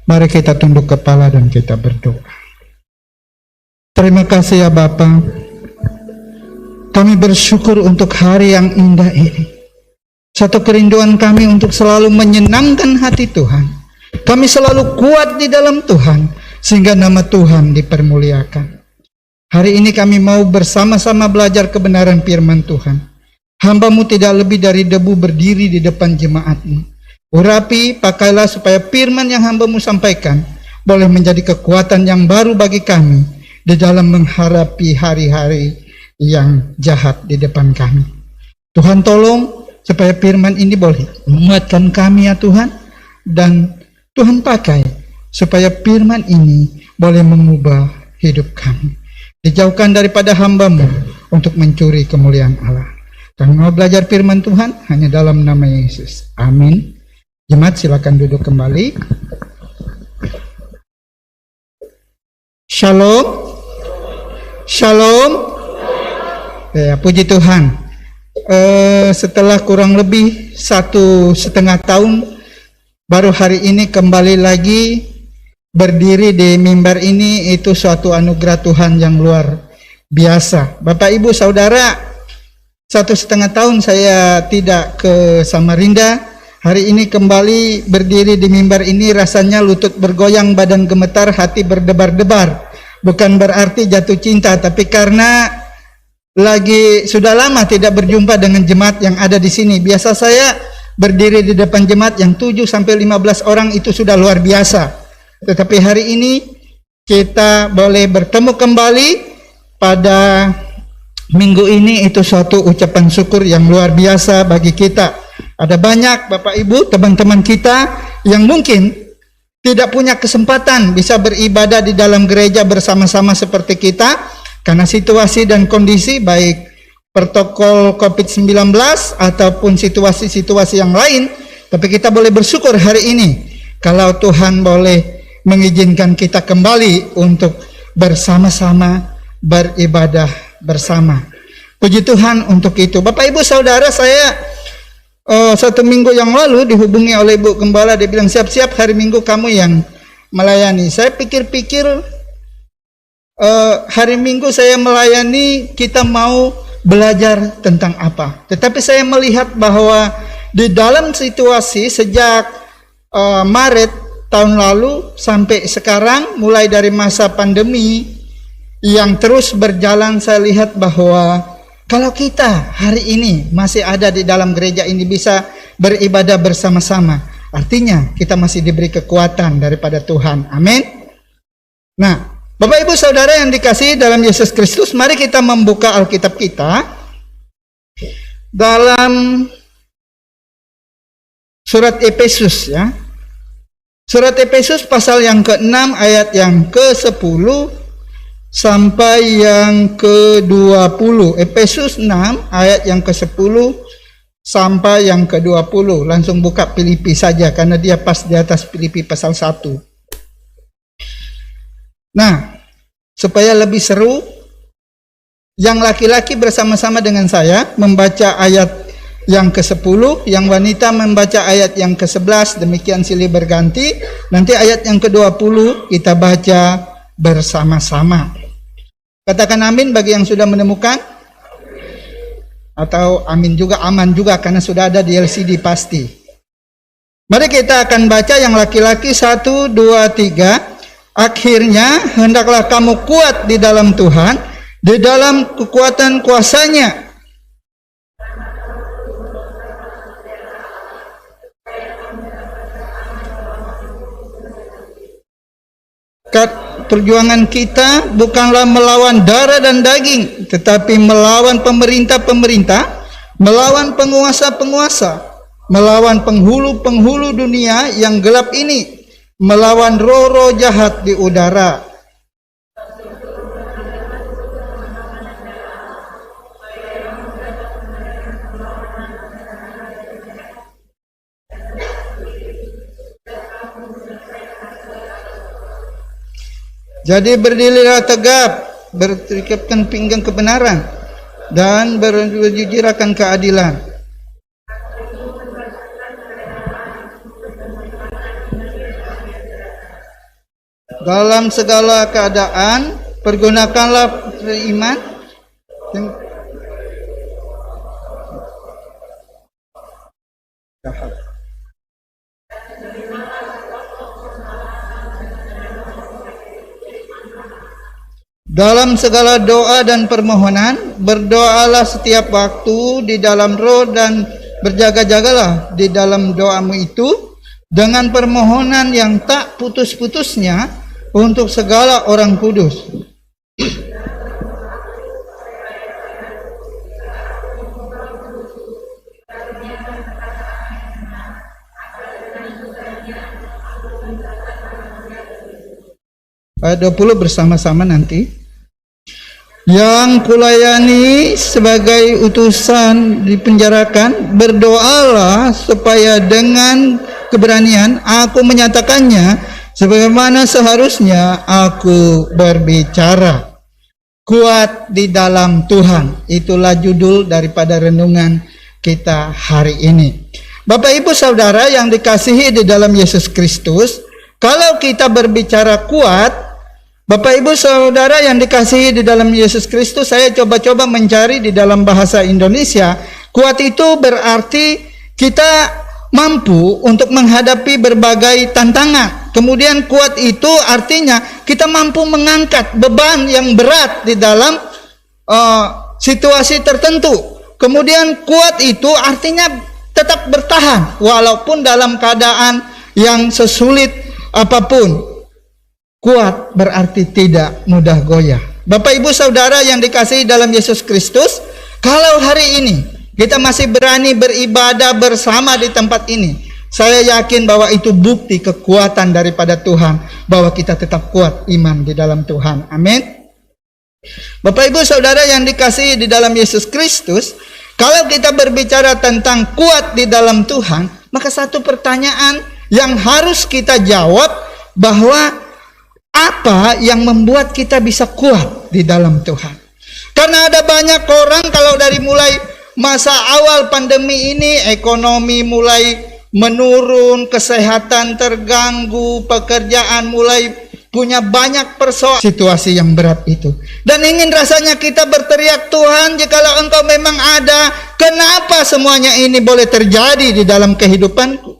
Mari kita tunduk kepala dan kita berdoa. Terima kasih ya Bapa. Kami bersyukur untuk hari yang indah ini. Satu kerinduan kami untuk selalu menyenangkan hati Tuhan. Kami selalu kuat di dalam Tuhan, sehingga nama Tuhan dipermuliakan. Hari ini kami mau bersama-sama belajar kebenaran firman Tuhan. Hamba-Mu tidak lebih dari debu berdiri di depan jemaat-Mu. Urapi, pakailah supaya firman yang hamba-Mu sampaikan boleh menjadi kekuatan yang baru bagi kami di dalam menghadapi hari-hari yang jahat di depan kami. Tuhan tolong supaya firman ini boleh menguatkan kami ya Tuhan, dan Tuhan pakai supaya firman ini boleh mengubah hidup kami. Dijauhkan daripada hamba-Mu untuk mencuri kemuliaan Allah. Kami mau belajar firman Tuhan hanya dalam nama Yesus. Amin. Jemaat silakan duduk kembali. Shalom. Shalom. Ya, puji Tuhan. Setelah kurang lebih 1,5 tahun, baru hari ini kembali lagi berdiri di mimbar ini, itu suatu anugerah Tuhan yang luar biasa. Bapak Ibu Saudara, 1,5 tahun saya tidak ke Samarinda. Hari ini kembali berdiri di mimbar ini, rasanya lutut bergoyang, badan gemetar, hati berdebar-debar. Bukan berarti jatuh cinta, tapi karena lagi sudah lama tidak berjumpa dengan jemaat yang ada di sini. Biasa saya berdiri di depan jemaat yang 7-15 orang, itu sudah luar biasa. Tetapi hari ini kita boleh bertemu kembali pada minggu ini, itu suatu ucapan syukur yang luar biasa bagi kita. Ada banyak Bapak Ibu, teman-teman kita yang mungkin tidak punya kesempatan bisa beribadah di dalam gereja bersama-sama seperti kita karena situasi dan kondisi, baik protokol COVID-19 ataupun situasi-situasi yang lain. Tapi kita boleh bersyukur hari ini kalau Tuhan boleh mengizinkan kita kembali untuk bersama-sama beribadah bersama. Puji Tuhan untuk itu. Bapak Ibu Saudara, saya 1 minggu yang lalu dihubungi oleh Ibu Gembala. Dia bilang, siap-siap hari Minggu kamu yang melayani. Saya pikir-pikir, hari Minggu saya melayani, kita mau belajar tentang apa. Tetapi saya melihat bahwa di dalam situasi sejak Maret tahun lalu sampai sekarang, mulai dari masa pandemi yang terus berjalan, saya lihat bahwa kalau kita hari ini masih ada di dalam gereja ini bisa beribadah bersama-sama, artinya kita masih diberi kekuatan daripada Tuhan. Amin. Nah, Bapak Ibu Saudara yang dikasihi dalam Yesus Kristus, mari kita membuka Alkitab kita dalam surat Efesus ya. Surat Efesus pasal yang ke-6 ayat yang ke-10 sampai yang ke-20. Efesus 6 ayat yang ke-10 sampai yang ke-20. Langsung buka Filipi saja karena dia pas di atas Filipi pasal 1. Nah, supaya lebih seru, yang laki-laki bersama-sama dengan saya membaca ayat yang ke-10, yang wanita membaca ayat yang ke-11, demikian silih berganti. Nanti ayat yang ke-20 kita baca bersama-sama. Katakan amin bagi yang sudah menemukan. Atau amin juga, aman juga karena sudah ada di LCD pasti. Mari kita akan baca yang laki-laki 1, 2, 3. Akhirnya hendaklah kamu kuat di dalam Tuhan, di dalam kekuatan kuasa-Nya. Perjuangan kita bukanlah melawan darah dan daging, tetapi melawan pemerintah-pemerintah, melawan penguasa-penguasa, melawan penghulu-penghulu dunia yang gelap ini, melawan roh-roh jahat di udara. Jadi berdirilah tegap, berikatkan pinggang kebenaran, dan berjujur akan keadilan. Dalam segala keadaan, pergunakanlah iman. Dalam segala doa dan permohonan, berdoalah setiap waktu di dalam roh dan berjaga-jagalah di dalam doamu itu dengan permohonan yang tak putus-putusnya untuk segala orang kudus. Ayat 20 bersama-sama nanti. Yang kulayani sebagai utusan dipenjarakan, berdoalah supaya dengan keberanian aku menyatakannya sebagaimana seharusnya aku berbicara. Kuat di dalam Tuhan, itulah judul daripada renungan kita hari ini. Bapak Ibu Saudara yang dikasihi di dalam Yesus Kristus, kalau kita berbicara kuat, Bapak Ibu Saudara yang dikasihi di dalam Yesus Kristus, saya coba-coba mencari di dalam bahasa Indonesia. Kuat itu berarti kita mampu untuk menghadapi berbagai tantangan. Kemudian kuat itu artinya kita mampu mengangkat beban yang berat di dalam situasi tertentu. Kemudian kuat itu artinya tetap bertahan walaupun dalam keadaan yang sesulit apapun. Kuat berarti tidak mudah goyah. Bapak Ibu Saudara yang dikasihi dalam Yesus Kristus, kalau hari ini kita masih berani beribadah bersama di tempat ini, saya yakin bahwa itu bukti kekuatan daripada Tuhan, bahwa kita tetap kuat iman di dalam Tuhan. Amin. Bapak Ibu Saudara yang dikasihi di dalam Yesus Kristus, kalau kita berbicara tentang kuat di dalam Tuhan, maka satu pertanyaan yang harus kita jawab, bahwa apa yang membuat kita bisa kuat di dalam Tuhan? Karena ada banyak orang, kalau dari mulai masa awal pandemi ini, ekonomi mulai menurun, kesehatan terganggu, pekerjaan mulai punya banyak persoalan, situasi yang berat itu. Dan ingin rasanya kita berteriak, Tuhan, jikalau Engkau memang ada, kenapa semuanya ini boleh terjadi di dalam kehidupanku?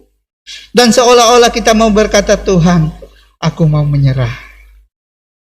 Dan seolah-olah kita mau berkata, Tuhan, aku mau menyerah.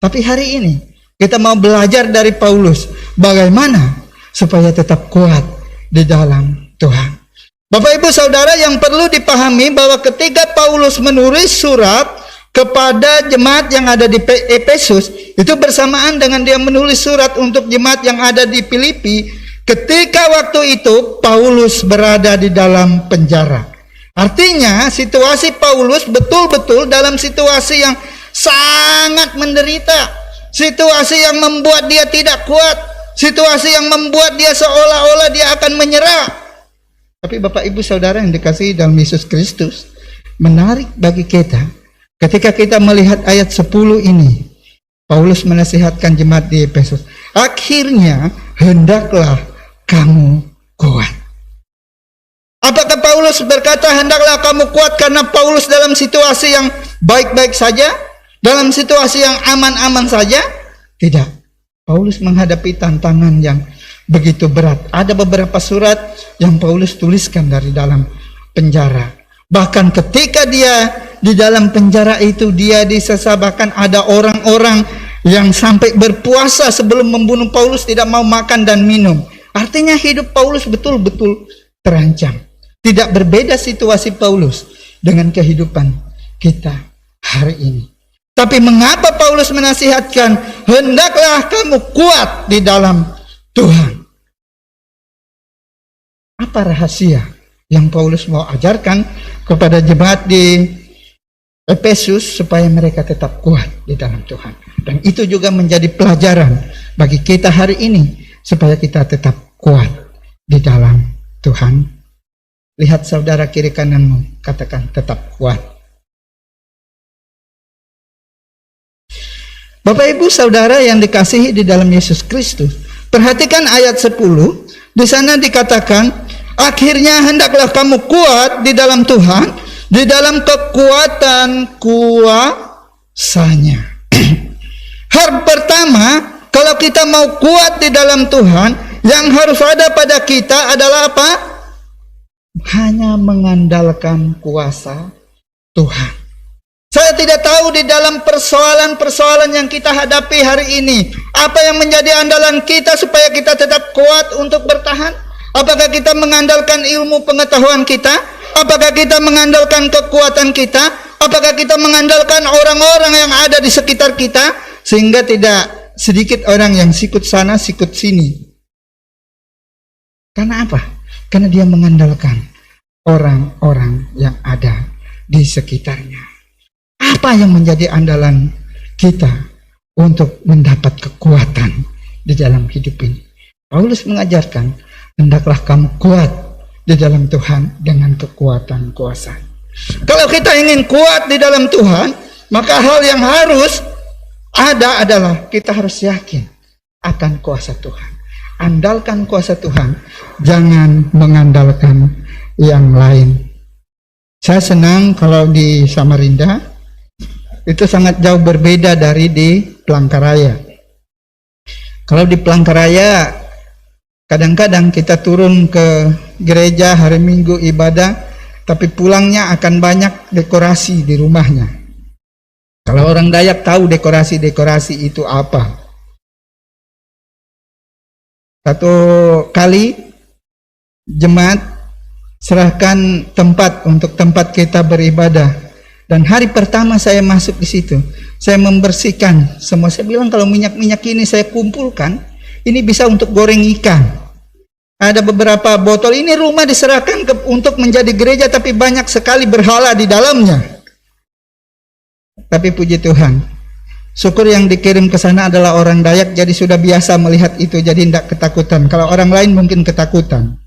Tapi hari ini kita mau belajar dari Paulus bagaimana supaya tetap kuat di dalam Tuhan. Bapak Ibu Saudara yang perlu dipahami bahwa ketika Paulus menulis surat kepada jemaat yang ada di Efesus, itu bersamaan dengan dia menulis surat untuk jemaat yang ada di Filipi. Ketika waktu itu Paulus berada di dalam penjara. Artinya situasi Paulus betul-betul dalam situasi yang sangat menderita, situasi yang membuat dia tidak kuat, situasi yang membuat dia seolah-olah dia akan menyerah. Tapi Bapak Ibu Saudara yang dikasihi dalam Yesus Kristus, menarik bagi kita ketika kita melihat ayat 10 ini. Paulus menasihatkan jemaat di Efesus, akhirnya hendaklah kamu kuat. Apakah Paulus berkata hendaklah kamu kuat karena Paulus dalam situasi yang baik-baik saja? Dalam situasi yang aman-aman saja? Tidak. Paulus menghadapi tantangan yang begitu berat. Ada beberapa surat yang Paulus tuliskan dari dalam penjara. Bahkan ketika dia di dalam penjara itu, dia disesah. Bahkan ada orang-orang yang sampai berpuasa sebelum membunuh Paulus, tidak mau makan dan minum. Artinya hidup Paulus betul-betul terancam. Tidak berbeda situasi Paulus dengan kehidupan kita hari ini. Tapi mengapa Paulus menasihatkan hendaklah kamu kuat di dalam Tuhan? Apa rahasia yang Paulus mau ajarkan kepada jemaat di Efesus supaya mereka tetap kuat di dalam Tuhan? Dan itu juga menjadi pelajaran bagi kita hari ini supaya kita tetap kuat di dalam Tuhan. Lihat saudara kiri kananmu, katakan tetap kuat. Bapak Ibu Saudara yang dikasihi di dalam Yesus Kristus, perhatikan ayat 10. Di sana dikatakan, akhirnya hendaklah kamu kuat di dalam Tuhan, di dalam kekuatan Hal pertama, kalau kita mau kuat di dalam Tuhan, yang harus ada pada kita adalah apa? Hanya mengandalkan kuasa Tuhan. Saya tidak tahu di dalam persoalan-persoalan yang kita hadapi hari ini, apa yang menjadi andalan kita supaya kita tetap kuat untuk bertahan? Apakah kita mengandalkan ilmu pengetahuan kita? Apakah kita mengandalkan kekuatan kita? Apakah kita mengandalkan orang-orang yang ada di sekitar kita? Sehingga tidak sedikit orang yang sikut sana, sikut sini. Karena apa? Karena dia mengandalkan orang-orang yang ada di sekitarnya. Apa yang menjadi andalan kita untuk mendapat kekuatan di dalam hidup ini? Paulus mengajarkan, hendaklah kamu kuat di dalam Tuhan dengan kekuatan kuasa. Kalau kita ingin kuat di dalam Tuhan, maka hal yang harus ada adalah kita harus yakin akan kuasa Tuhan. Andalkan kuasa Tuhan, jangan mengandalkan yang lain. Saya senang kalau di Samarinda itu sangat jauh berbeda dari di Palangkaraya. Kalau di Palangkaraya, kadang-kadang kita turun ke gereja hari Minggu ibadah, tapi pulangnya akan banyak dekorasi di rumahnya. Kalau orang Dayak tahu dekorasi-dekorasi itu apa. Satu kali jemaat serahkan tempat untuk tempat kita beribadah. Dan hari pertama saya masuk di situ, saya membersihkan semua. Saya bilang kalau minyak-minyak ini saya kumpulkan, ini bisa untuk goreng ikan. Ada beberapa botol, ini rumah diserahkan untuk menjadi gereja, tapi banyak sekali berhala di dalamnya. Tapi puji Tuhan, syukur yang dikirim ke sana adalah orang Dayak, jadi sudah biasa melihat itu, jadi tidak ketakutan. Kalau orang lain mungkin ketakutan.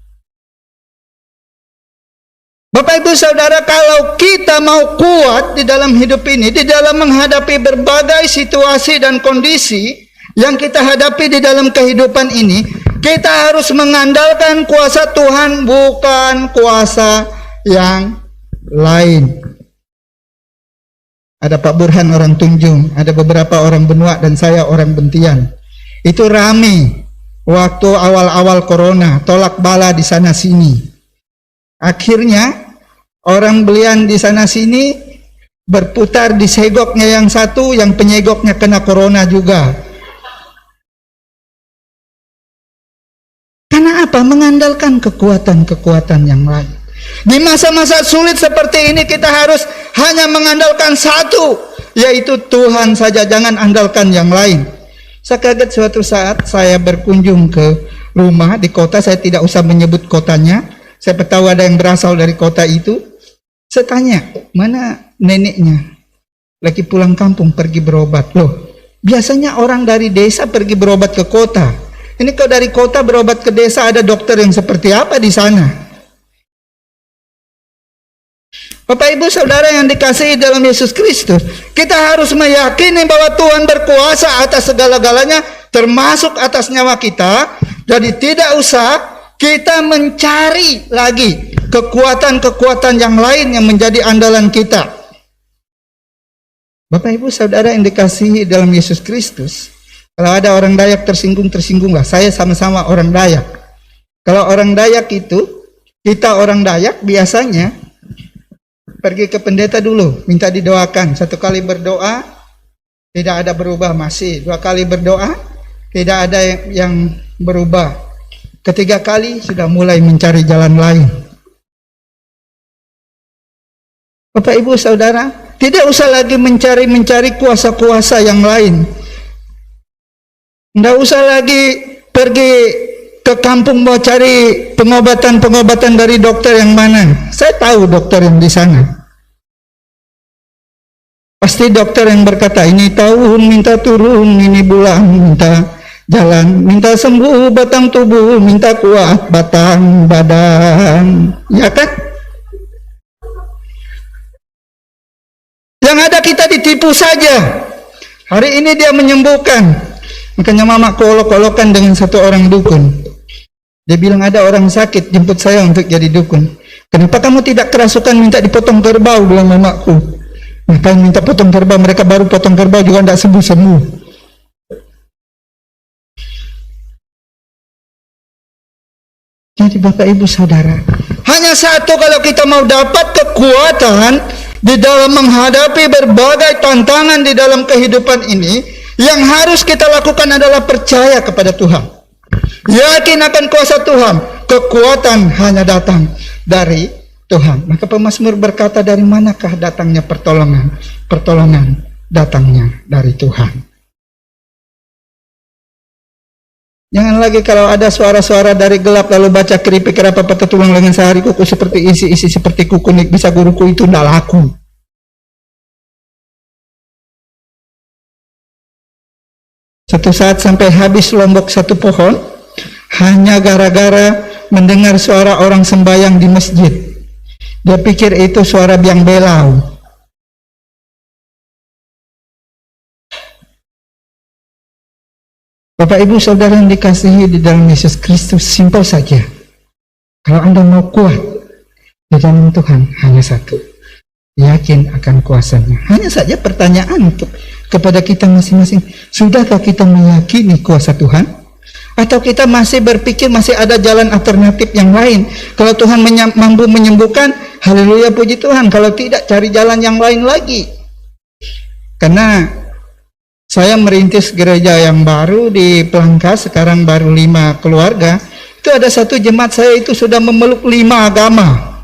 Bapak Ibu Saudara, kalau kita mau kuat di dalam hidup ini, di dalam menghadapi berbagai situasi dan kondisi yang kita hadapi di dalam kehidupan ini, kita harus mengandalkan kuasa Tuhan, bukan kuasa yang lain. Ada Pak Burhan orang Tunjung, ada beberapa orang Benua, dan saya orang Bentian. Itu rame waktu awal-awal corona, tolak bala di sana sini. Akhirnya orang Belian di sana sini berputar di segoknya yang satu, yang penyegoknya kena corona juga. Karena apa? Mengandalkan kekuatan-kekuatan yang lain. Di masa-masa sulit seperti ini kita harus hanya mengandalkan satu, yaitu Tuhan saja, jangan andalkan yang lain. Saya kaget suatu saat saya berkunjung ke rumah di kota, saya tidak usah menyebut kotanya. Saya tahu ada yang berasal dari kota itu. Saya tanya, mana neneknya? Lagi pulang kampung pergi berobat. Loh, biasanya orang dari desa pergi berobat ke kota. Ini kalau dari kota berobat ke desa, ada dokter yang seperti apa di sana? Bapak Ibu Saudara yang dikasihi dalam Yesus Kristus, kita harus meyakini bahwa Tuhan berkuasa atas segala-galanya, termasuk atas nyawa kita. Jadi tidak usah kita mencari lagi kekuatan-kekuatan yang lain yang menjadi andalan kita. Bapak Ibu Saudara yang dikasihi dalam Yesus Kristus, kalau ada orang Dayak tersinggung-tersinggunglah. Saya sama-sama orang Dayak. Kalau orang Dayak itu, kita orang Dayak biasanya pergi ke pendeta dulu, minta didoakan. Satu kali berdoa, tidak ada berubah masih. Dua kali berdoa, tidak ada yang berubah. Ketiga kali sudah mulai mencari jalan lain. Bapak Ibu Saudara, tidak usah lagi mencari kuasa-kuasa yang lain. Tidak usah lagi pergi ke kampung mau cari pengobatan-pengobatan dari dokter yang mana. Saya tahu dokter yang di sana. Pasti dokter yang berkata, ini tahun minta turun, ini bulan minta jalan, minta sembuh batang tubuh, minta kuat batang badan. Ya kan? Yang ada kita ditipu saja. Hari ini dia menyembuhkan. Makanya mama kolok-kolokan dengan satu orang dukun. Dia bilang ada orang sakit, jemput saya untuk jadi dukun. Kenapa kamu tidak kerasukan minta dipotong kerbau, bilang mamaku. Ngapain minta potong kerbau? Mereka baru potong kerbau juga tidak sembuh-sembuh. Jadi Bapak Ibu Saudara, hanya satu kalau kita mau dapat kekuatan di dalam menghadapi berbagai tantangan di dalam kehidupan ini, yang harus kita lakukan adalah percaya kepada Tuhan. Yakin akan kuasa Tuhan. Kekuatan hanya datang dari Tuhan. Maka pemazmur berkata, dari manakah datangnya pertolongan? Pertolongan datangnya dari Tuhan. Jangan lagi kalau ada suara-suara dari gelap lalu baca keripik apa tulang lengan sehari kuku seperti isi seperti kuku nik bisa guruku, itu tidak laku. Satu saat sampai habis lombok satu pohon hanya gara-gara mendengar suara orang sembahyang di masjid. Dia pikir itu suara biang belau. Bapak Ibu Saudara yang dikasihi di dalam Yesus Kristus, simpel saja. Kalau Anda mau kuat di dalam Tuhan, hanya satu, yakin akan kuasanya. Hanya saja pertanyaan kepada kita masing-masing, sudahkah kita meyakini kuasa Tuhan? Atau kita masih berpikir masih ada jalan alternatif yang lain? Kalau Tuhan mampu menyembuhkan, haleluya puji Tuhan. Kalau tidak, cari jalan yang lain lagi. Karena saya merintis gereja yang baru di Pelangkas, sekarang baru 5 keluarga. Itu ada satu jemaat saya itu sudah memeluk 5 agama.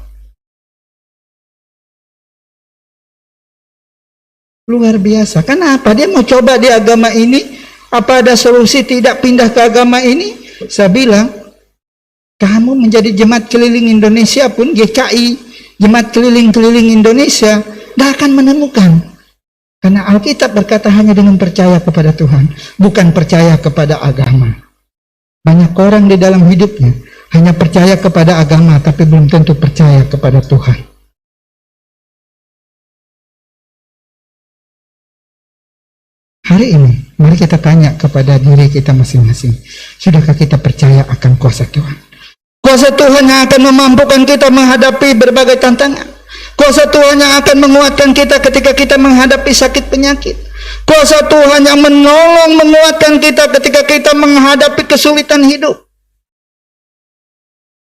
Luar biasa. Kenapa? Dia mau coba di agama ini. Apa ada solusi tidak pindah ke agama ini? Saya bilang, kamu menjadi jemaat keliling Indonesia pun, GKI, jemaat keliling-keliling Indonesia, tidak akan menemukan. Karena Alkitab berkata hanya dengan percaya kepada Tuhan, bukan percaya kepada agama. Banyak orang di dalam hidupnya hanya percaya kepada agama, tapi belum tentu percaya kepada Tuhan. Hari ini, mari kita tanya kepada diri kita masing-masing. Sudahkah kita percaya akan kuasa Tuhan? Kuasa Tuhan yang akan memampukan kita menghadapi berbagai tantangan. Kuasa Tuhan yang akan menguatkan kita ketika kita menghadapi sakit penyakit. Kuasa Tuhan yang menolong menguatkan kita ketika kita menghadapi kesulitan hidup.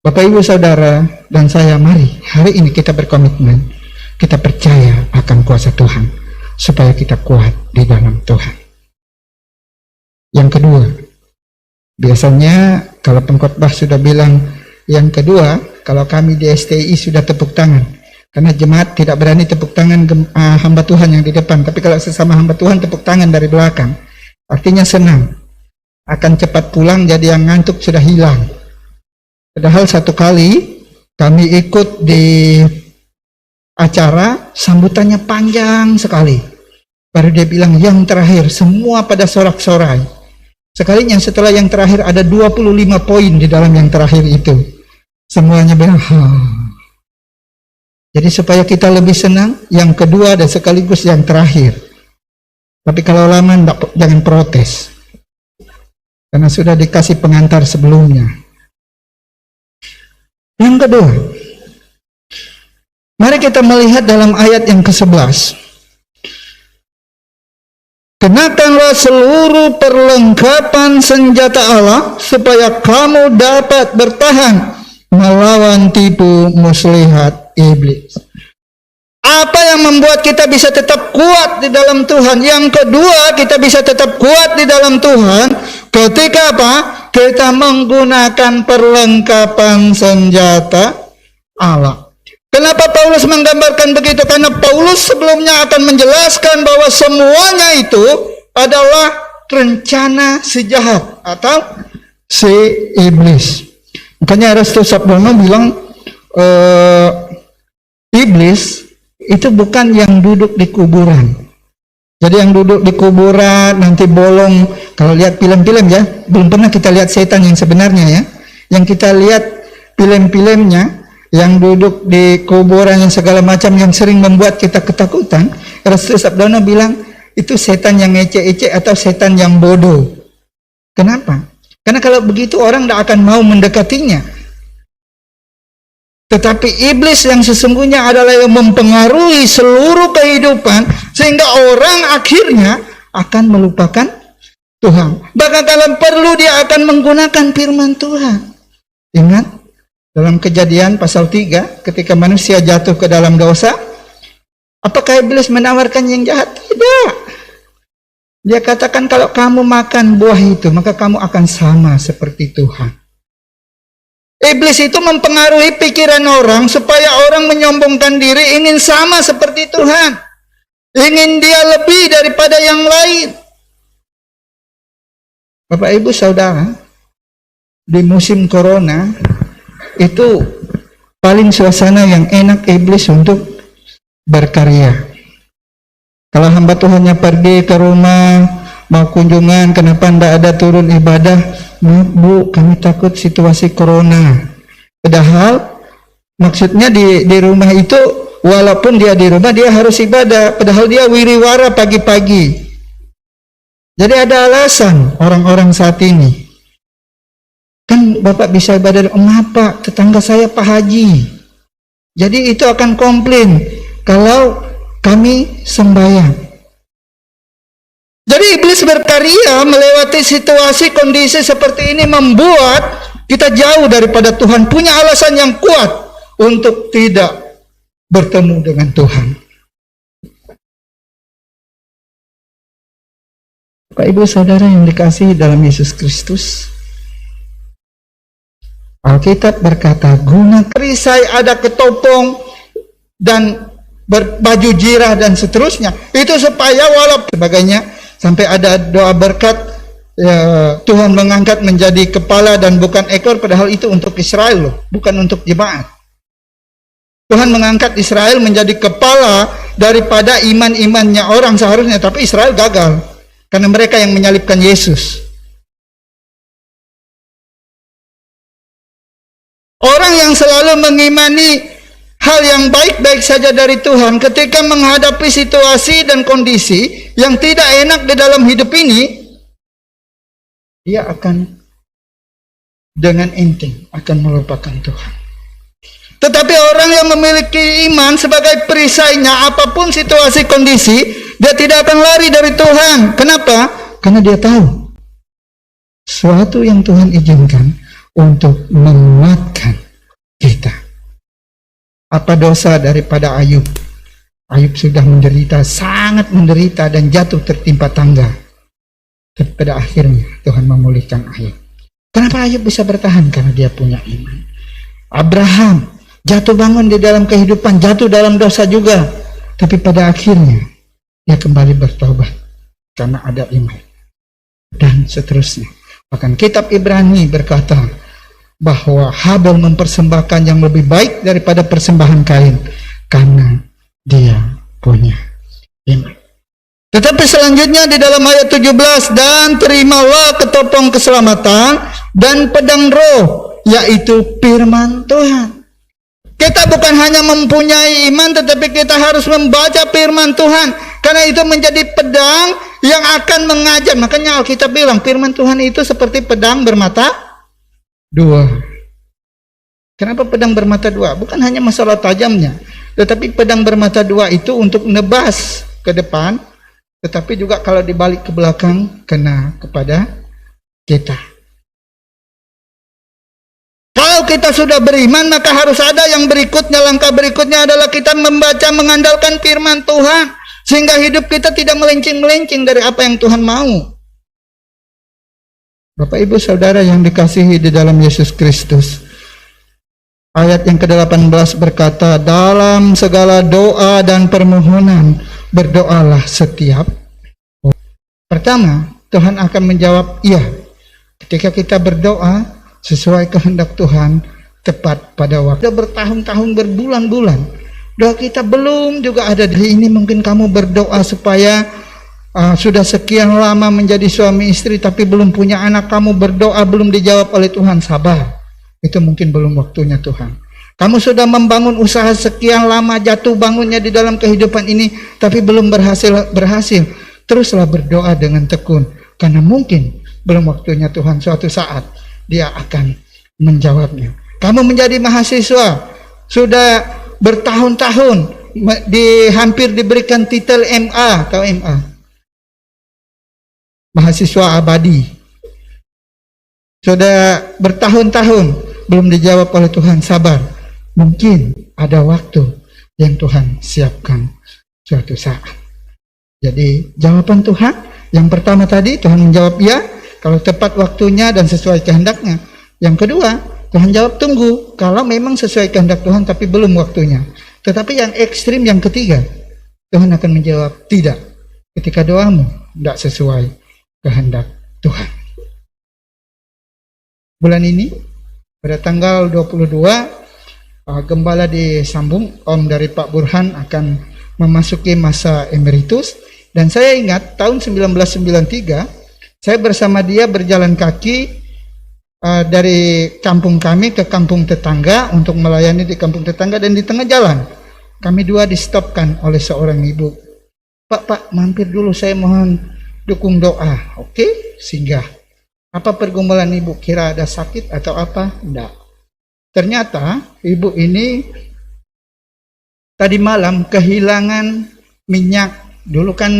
Bapak Ibu Saudara dan saya, mari hari ini kita berkomitmen. Kita percaya akan kuasa Tuhan, supaya kita kuat di dalam Tuhan. Yang kedua, biasanya kalau pengkhotbah sudah bilang yang kedua, kalau kami di STI sudah tepuk tangan. Karena jemaat tidak berani tepuk tangan hamba Tuhan yang di depan. Tapi kalau sesama hamba Tuhan tepuk tangan dari belakang. Artinya senang. Akan cepat pulang, jadi yang ngantuk sudah hilang. Padahal satu kali kami ikut di acara, sambutannya panjang sekali. Baru dia bilang yang terakhir, semua pada sorak-sorai. Sekalinya setelah yang terakhir ada 25 poin di dalam yang terakhir itu. Semuanya bilang, Jadi supaya kita lebih senang, yang kedua dan sekaligus yang terakhir. Tapi kalau lama jangan protes. Karena sudah dikasih pengantar sebelumnya. Yang kedua, mari kita melihat dalam ayat yang ke-11. Kenakanlah seluruh perlengkapan senjata Allah supaya kamu dapat bertahan melawan tipu muslihat iblis. Apa yang membuat kita bisa tetap kuat di dalam Tuhan? Yang kedua, kita bisa tetap kuat di dalam Tuhan ketika apa? Kita menggunakan perlengkapan senjata Allah. Kenapa Paulus menggambarkan begitu? Karena Paulus sebelumnya akan menjelaskan bahwa semuanya itu adalah rencana si jahat atau si iblis. Makanya Aristus Sabdono bilang iblis itu bukan yang duduk di kuburan. Jadi yang duduk di kuburan nanti bolong. Kalau lihat film-film ya, belum pernah kita lihat setan yang sebenarnya ya. Yang kita lihat film-filmnya yang duduk di kuburan yang segala macam yang sering membuat kita ketakutan. Aristus Sabdono bilang itu setan yang ece-ece atau setan yang bodoh. Kenapa? Karena kalau begitu orang tidak akan mau mendekatinya. Tetapi iblis yang sesungguhnya adalah yang mempengaruhi seluruh kehidupan, sehingga orang akhirnya akan melupakan Tuhan. Bahkan kalau perlu dia akan menggunakan firman Tuhan. Ingat, dalam Kejadian pasal 3, ketika manusia jatuh ke dalam dosa, apakah iblis menawarkan yang jahat? Tidak. Dia katakan kalau kamu makan buah itu, maka kamu akan sama seperti Tuhan. Iblis itu mempengaruhi pikiran orang supaya orang menyombongkan diri, ingin sama seperti Tuhan. Ingin dia lebih daripada yang lain. Bapak Ibu Saudara, di musim corona itu paling suasana yang enak iblis untuk berkarya. Kalau hamba Tuhannya pergi ke rumah, mau kunjungan, kenapa tidak ada turun ibadah? Bu, kami takut situasi corona. Padahal maksudnya di rumah itu, walaupun dia di rumah, dia harus ibadah. Padahal dia wiriwara pagi-pagi. Jadi ada alasan orang-orang saat ini. Kan Bapak bisa ibadah, mengapa tetangga saya Pak Haji? Jadi itu akan komplain kalau kami sembahyang. Jadi iblis berkarya melewati situasi kondisi seperti ini, membuat kita jauh daripada Tuhan, punya alasan yang kuat untuk tidak bertemu dengan Tuhan. Bapak Ibu Saudara yang dikasihi dalam Yesus Kristus, Alkitab berkata, guna perisai ada ketopong dan berbaju jirah dan seterusnya. Itu supaya walaupun sebagainya, sampai ada doa berkat, ya, Tuhan mengangkat menjadi kepala dan bukan ekor, padahal itu untuk Israel loh, bukan untuk jemaat. Tuhan mengangkat Israel menjadi kepala daripada iman-imannya orang seharusnya, tapi Israel gagal karena mereka yang menyalibkan Yesus. Orang yang selalu mengimani hal yang baik-baik saja dari Tuhan, ketika menghadapi situasi dan kondisi yang tidak enak di dalam hidup ini, dia akan dengan enteng akan melupakan Tuhan. Tetapi orang yang memiliki iman sebagai perisainya, apapun situasi kondisi, dia tidak akan lari dari Tuhan. Kenapa? Karena dia tahu sesuatu yang Tuhan izinkan untuk menguatkan kita. Apa dosa daripada Ayub? Ayub sudah menderita, sangat menderita dan jatuh tertimpa tangga. Tapi pada akhirnya Tuhan memulihkan Ayub. Kenapa Ayub bisa bertahan? Karena dia punya iman. Abraham jatuh bangun di dalam kehidupan, jatuh dalam dosa juga. Tapi pada akhirnya dia kembali bertobat karena ada iman. Dan seterusnya. Bahkan kitab Ibrani berkata bahwa Habel mempersembahkan yang lebih baik daripada persembahan Kain karena dia punya iman. Tetapi selanjutnya di dalam ayat 17, dan terimalah ketopong keselamatan dan pedang roh, yaitu firman Tuhan. Kita bukan hanya mempunyai iman, tetapi kita harus membaca firman Tuhan, karena itu menjadi pedang yang akan mengajar. Makanya Alkitab bilang firman Tuhan itu seperti pedang bermata dua. Kenapa pedang bermata dua? Bukan hanya masalah tajamnya, tetapi pedang bermata dua itu untuk nebas ke depan, tetapi juga kalau dibalik ke belakang kena kepada kita. Kalau kita sudah beriman, maka harus ada yang berikutnya. Langkah berikutnya adalah kita membaca, mengandalkan firman Tuhan, sehingga hidup kita tidak melenceng-melenceng dari apa yang Tuhan mau. Bapak Ibu Saudara yang dikasihi di dalam Yesus Kristus, ayat yang ke-18 berkata, dalam segala doa dan permohonan berdoalah setiap. Pertama, Tuhan akan menjawab iya ketika kita berdoa sesuai kehendak Tuhan tepat pada waktu. Sudah bertahun-tahun, berbulan-bulan doa kita belum juga ada. Dari ini mungkin kamu berdoa supaya sudah sekian lama menjadi suami istri tapi belum punya anak, kamu berdoa belum dijawab oleh Tuhan. Sabar, itu mungkin belum waktunya Tuhan. Kamu sudah membangun usaha sekian lama, jatuh bangunnya di dalam kehidupan ini tapi belum berhasil. Teruslah berdoa dengan tekun, karena mungkin belum waktunya Tuhan. Suatu saat Dia akan menjawabnya. Kamu menjadi mahasiswa, sudah bertahun-tahun hampir diberikan titel MA atau MA, mahasiswa abadi. Sudah bertahun-tahun belum dijawab oleh Tuhan. Sabar, mungkin ada waktu yang Tuhan siapkan suatu saat. Jadi jawaban Tuhan yang pertama tadi, Tuhan menjawab ya kalau tepat waktunya dan sesuai kehendaknya. Yang kedua, Tuhan jawab tunggu kalau memang sesuai kehendak Tuhan tapi belum waktunya. Tetapi yang ekstrim yang ketiga, Tuhan akan menjawab tidak ketika doamu tidak sesuai kehendak Tuhan. Bulan ini pada tanggal 22 Gembala disambung, Om dari Pak Burhan akan memasuki masa emeritus. Dan saya ingat tahun 1993 saya bersama dia berjalan kaki dari kampung kami ke kampung tetangga untuk melayani di kampung tetangga, dan di tengah jalan kami dua di-stopkan oleh seorang ibu. Pak, mampir dulu, saya mohon dukung doa. Oke, singgah. Apa pergumulan ibu? Kira ada sakit atau apa? Enggak. Ternyata ibu ini tadi malam kehilangan minyak. Dulu kan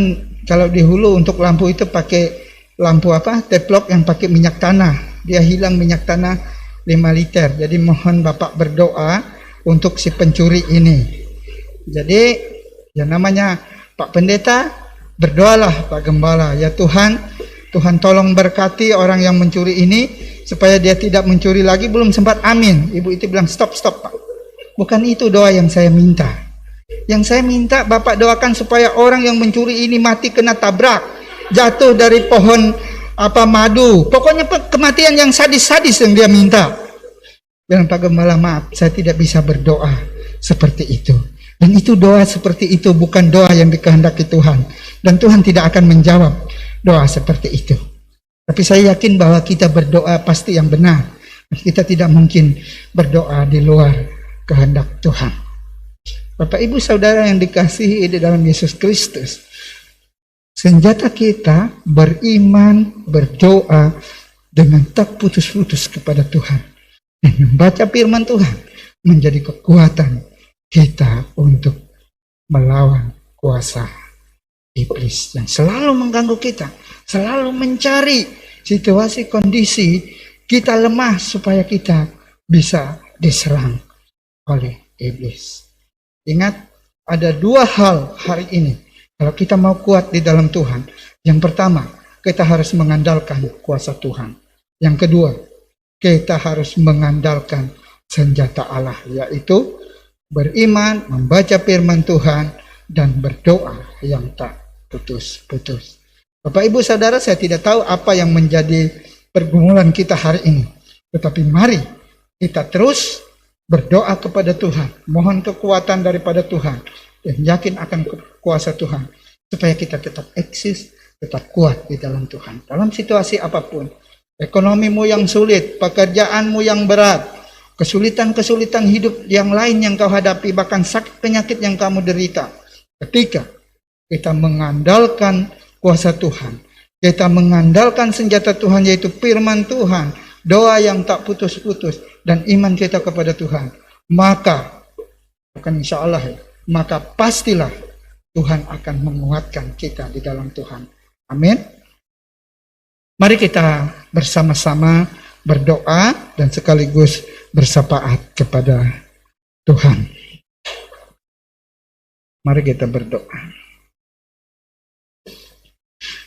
kalau di hulu untuk lampu itu pakai lampu teplok yang pakai minyak tanah. Dia hilang minyak tanah 5 liter. Jadi mohon Bapak berdoa untuk si pencuri ini. Jadi ya namanya Pak Pendeta, berdoalah Pak Gembala. Ya Tuhan tolong berkati orang yang mencuri ini supaya dia tidak mencuri lagi. Belum sempat amin, ibu itu bilang stop Pak. Bukan itu doa yang saya minta. Yang saya minta Bapak doakan supaya orang yang mencuri ini mati kena tabrak, jatuh dari pohon madu. Pokoknya kematian yang sadis-sadis yang dia minta. Dan Pak Gembala, maaf, saya tidak bisa berdoa seperti itu. Dan itu doa seperti itu bukan doa yang dikehendaki Tuhan. Dan Tuhan tidak akan menjawab doa seperti itu. Tapi saya yakin bahwa kita berdoa pasti yang benar. Kita tidak mungkin berdoa di luar kehendak Tuhan. Bapak Ibu Saudara yang dikasihi di dalam Yesus Kristus, senjata kita beriman, berdoa dengan tak putus-putus kepada Tuhan. Dan membaca firman Tuhan menjadi kekuatan kita untuk melawan kuasa iblis yang selalu mengganggu kita, selalu mencari situasi kondisi kita lemah supaya kita bisa diserang oleh iblis. Ingat, ada 2 hal hari ini kalau kita mau kuat di dalam Tuhan. Yang pertama, kita harus mengandalkan kuasa Tuhan. Yang kedua, kita harus mengandalkan senjata Allah, yaitu beriman, membaca firman Tuhan, dan berdoa yang tak putus-putus. Bapak Ibu Saudara, saya tidak tahu apa yang menjadi pergumulan kita hari ini. Tetapi mari kita terus berdoa kepada Tuhan, mohon kekuatan daripada Tuhan, dan yakin akan kuasa Tuhan, supaya kita tetap eksis, tetap kuat di dalam Tuhan. Dalam situasi apapun, ekonomimu yang sulit, pekerjaanmu yang berat, kesulitan-kesulitan hidup yang lain yang kau hadapi, bahkan sakit penyakit yang kamu derita, ketika kita mengandalkan kuasa Tuhan, kita mengandalkan senjata Tuhan, yaitu firman Tuhan, doa yang tak putus-putus, dan iman kita kepada Tuhan, maka bukan insya Allah ya, maka pastilah Tuhan akan menguatkan kita di dalam Tuhan. Amin. Mari kita bersama-sama berdoa dan sekaligus bersapaat kepada Tuhan. Mari kita berdoa.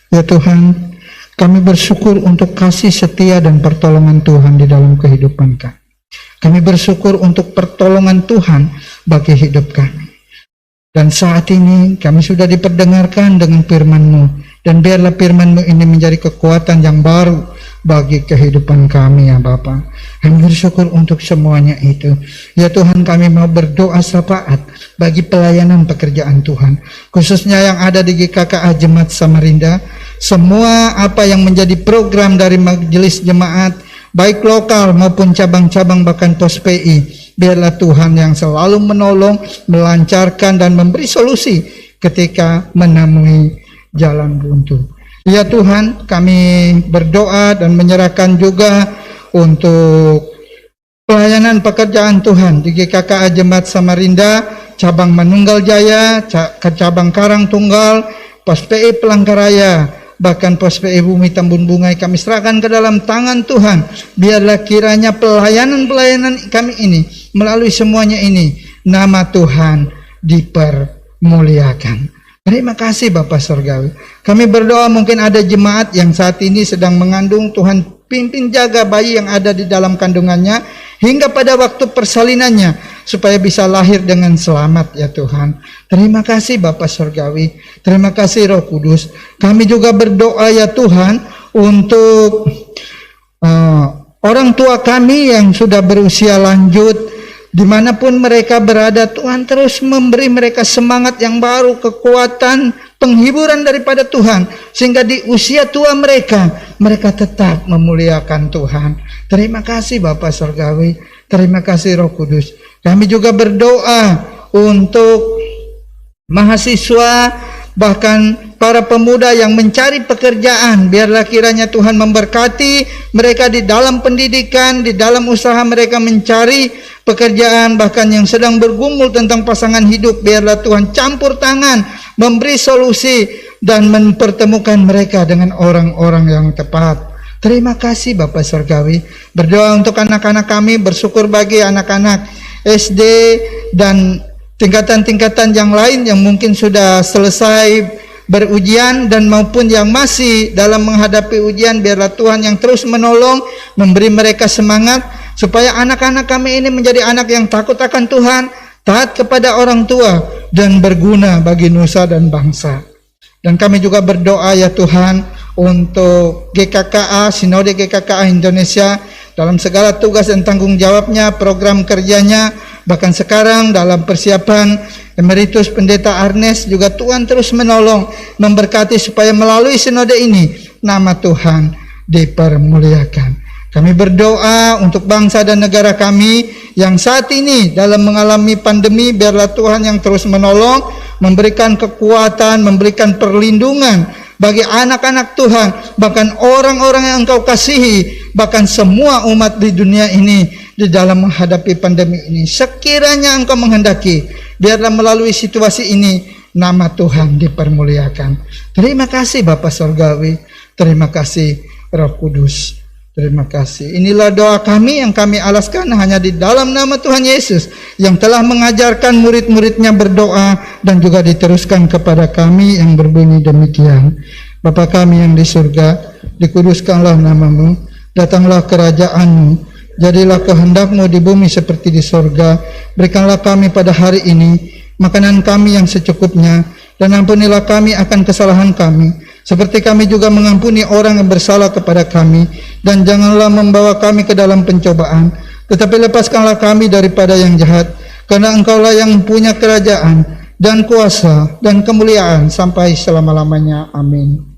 Ya Tuhan, kami bersyukur untuk kasih setia dan pertolongan Tuhan di dalam kehidupan kami. Kami bersyukur untuk pertolongan Tuhan bagi hidup kami. Dan saat ini kami sudah diperdengarkan dengan firman-Mu. Dan biarlah firman-Mu ini menjadi kekuatan yang baru bagi kehidupan kami ya Bapa. Kami bersyukur untuk semuanya itu. Ya Tuhan, kami mau berdoa syafaat bagi pelayanan pekerjaan Tuhan. Khususnya yang ada di GKKA Jemaat Samarinda. Semua apa yang menjadi program dari majelis jemaat, baik lokal maupun cabang-cabang bahkan pos PI, biarlah Tuhan yang selalu menolong, melancarkan dan memberi solusi ketika menemui jalan buntu. Ya Tuhan, kami berdoa dan menyerahkan juga untuk pelayanan pekerjaan Tuhan di GKKA Jemaat Samarinda, cabang Manunggal Jaya, cabang Karang Tunggal, Pos PI Pelangkaraya, bahkan Pos PI Bumi Tambun Bungai kami serahkan ke dalam tangan Tuhan. Biarlah kiranya pelayanan-pelayanan kami ini, melalui semuanya ini, nama Tuhan dipermuliakan. Terima kasih Bapak Surgawi. Kami berdoa mungkin ada jemaat yang saat ini sedang mengandung, Tuhan pimpin jaga bayi yang ada di dalam kandungannya hingga pada waktu persalinannya supaya bisa lahir dengan selamat ya Tuhan. Terima kasih Bapak Surgawi. Terima kasih Roh Kudus. Kami juga berdoa ya Tuhan untuk orang tua kami yang sudah berusia lanjut, dimanapun mereka berada, Tuhan terus memberi mereka semangat yang baru, kekuatan, penghiburan daripada Tuhan, sehingga di usia tua mereka tetap memuliakan Tuhan. Terima kasih Bapak Surgawi, terima kasih Roh Kudus. Kami juga berdoa untuk mahasiswa, bahkan para pemuda yang mencari pekerjaan. Biarlah kiranya Tuhan memberkati mereka di dalam pendidikan, di dalam usaha mereka mencari pekerjaan, bahkan yang sedang bergumul tentang pasangan hidup. Biarlah Tuhan campur tangan, memberi solusi, dan mempertemukan mereka dengan orang-orang yang tepat. Terima kasih Bapak Surgawi. Berdoa untuk anak-anak kami, bersyukur bagi anak-anak SD dan tingkatan-tingkatan yang lain yang mungkin sudah selesai berujian dan maupun yang masih dalam menghadapi ujian. Biarlah Tuhan yang terus menolong, memberi mereka semangat supaya anak-anak kami ini menjadi anak yang takut akan Tuhan, taat kepada orang tua, dan berguna bagi nusa dan bangsa. Dan kami juga berdoa ya Tuhan untuk GKKA, Sinode GKKA Indonesia, dalam segala tugas dan tanggung jawabnya, program kerjanya, bahkan sekarang dalam persiapan Emeritus Pendeta Arnes juga Tuhan terus menolong, memberkati supaya melalui sinode ini nama Tuhan dipermuliakan. Kami berdoa untuk bangsa dan negara kami yang saat ini dalam mengalami pandemi. Biarlah Tuhan yang terus menolong, memberikan kekuatan, memberikan perlindungan bagi anak-anak Tuhan, bahkan orang-orang yang Engkau kasihi, bahkan semua umat di dunia ini di dalam menghadapi pandemi ini. Sekiranya Engkau menghendaki, biarlah melalui situasi ini nama Tuhan dipermuliakan. Terima kasih Bapa Surgawi, terima kasih Roh Kudus, terima kasih. Inilah doa kami yang kami alaskan hanya di dalam nama Tuhan Yesus yang telah mengajarkan murid-muridnya berdoa dan juga diteruskan kepada kami yang berbunyi demikian. Bapa kami yang di surga, dikuduskanlah namamu, datanglah kerajaan-Mu, jadilah kehendak-Mu di bumi seperti di surga. Berikanlah kami pada hari ini makanan kami yang secukupnya, dan ampunilah kami akan kesalahan kami, seperti kami juga mengampuni orang yang bersalah kepada kami. Dan janganlah membawa kami ke dalam pencobaan, tetapi lepaskanlah kami daripada yang jahat, karena Engkaulah yang punya kerajaan dan kuasa dan kemuliaan sampai selama-lamanya. Amin.